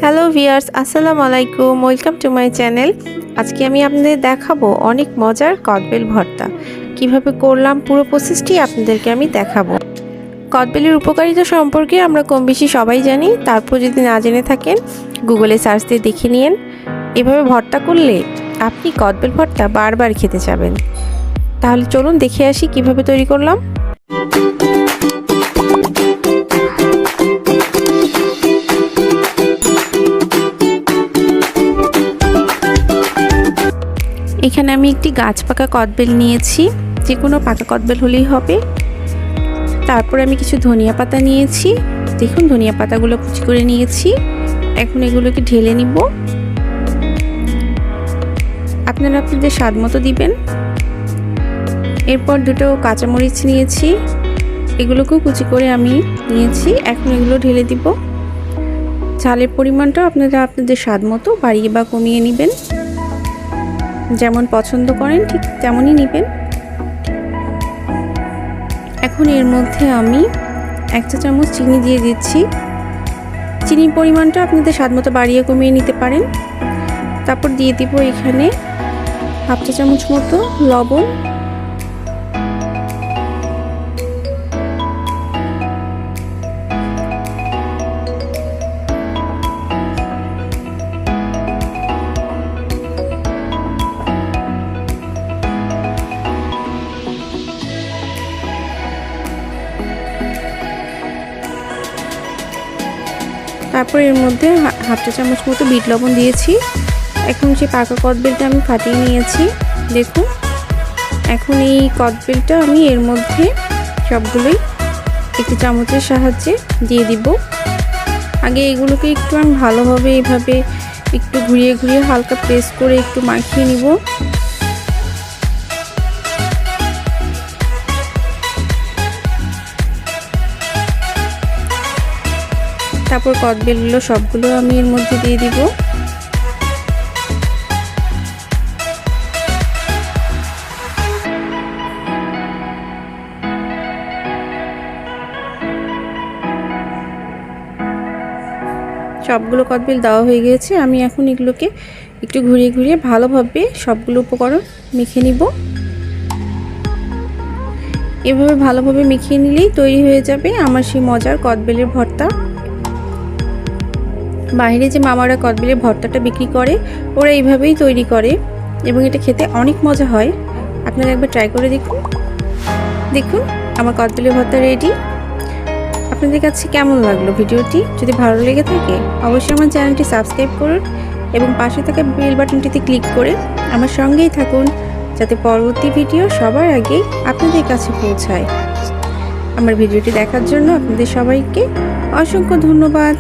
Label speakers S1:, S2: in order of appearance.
S1: Hello viewers, আসসালামু আলাইকুম। Welcome to my channel. আজকে আমি আপনাদের দেখাবো অনেক মজার কদবেল ভর্তা। কিভাবে করলাম পুরো প্রসেসটি আপনাদেরকে আমি দেখাবো। কদবেলের উপকারিতা সম্পর্কে আমরা কম বেশি সবাই জানি, তারপর যদি না জেনে থাকেন গুগলে সার্চ দিয়ে দেখে নিন। এভাবে ভর্তা করলে আপনি কদবেল ভর্তা বারবার খেতে চাবেন। তাহলে চলুন দেখে আসি কিভাবে তৈরি করলাম। এখানে আমি একটি গাছ পাকা কদবেল নিয়েছি, যে কোনো পাকা কদবেল হলেই হবে। তারপর আমি কিছু ধনিয়া পাতা নিয়েছি, দেখুন ধনিয়া পাতাগুলো কুচি করে নিয়েছি। এখন এগুলোকে ঢেলে নিব। আপনারা আপনাদের স্বাদ মতো দিবেন। এরপর দুটো কাঁচামরিচ নিয়েছি, এগুলোকেও কুচি করে আমি নিয়েছি। এখন এগুলো ঢেলে দিব। ঝালের পরিমাণটাও আপনারা আপনাদের স্বাদ মতো বাড়িয়ে বা কমিয়ে নেবেন, যেমন পছন্দ করেন ঠিক তেমনই নেবেন। এখন এর মধ্যে আমি 1 চা চামচ চিনি দিয়ে দিচ্ছি। চিনির পরিমাণটা আপনাদের স্বাদ মতো বাড়িয়ে কমিয়ে নিতে পারেন। তারপর দিয়ে দিব এখানে 1/2 চা চামচ মতো লবণ। তারপর এর মধ্যে 1/2 চা চামচ মতো বিট লবণ দিয়েছি। এখন সেই পাকা কদবেলটা আমি ফাটিয়ে নিয়েছি, দেখুন। এখন এই কদবেলটা আমি এর মধ্যে সবগুলোই একটি চামচের সাহায্যে দিয়ে দিব। আগে এগুলোকে একটু আমি ভালোভাবে এইভাবে একটু ঘুরিয়ে ঘুরিয়ে হালকা প্রেস করে একটু মাখিয়ে নিব। তারপর কদবেলগুলো সবগুলো আমি এর মধ্যে দিয়ে দিব। সবগুলো কদবেল দেওয়া হয়ে গিয়েছে। আমি এখন এগুলোকে একটু ঘুরিয়ে ঘুরিয়ে ভালোভাবে সবগুলো উপকরণ মেখে নিব। এভাবে ভালোভাবে মিশিয়ে নিলেই তৈরি হয়ে যাবে আমার সেই মজার কদবেলের ভর্তা। বাইরে যে মামারা কদবেলের ভর্তাটা বিক্রি করে, ওরা এইভাবেই তৈরি করে এবং এটা খেতে অনেক মজা হয়। আপনারা একবার ট্রাই করে দেখুন। দেখুন আমার কদবেলের ভর্তা রেডি। আপনাদের কাছে কেমন লাগলো ভিডিওটি? যদি ভালো লেগে থাকে অবশ্যই আমার চ্যানেলটি সাবস্ক্রাইব করুন এবং পাশে থাকা বেল বাটনটিতে ক্লিক করে আমার সঙ্গেই থাকুন, যাতে পরবর্তী ভিডিও সবার আগেই আপনাদের কাছে পৌঁছায়। আমার ভিডিওটি দেখার জন্য আপনাদের সবাইকে অসংখ্য ধন্যবাদ।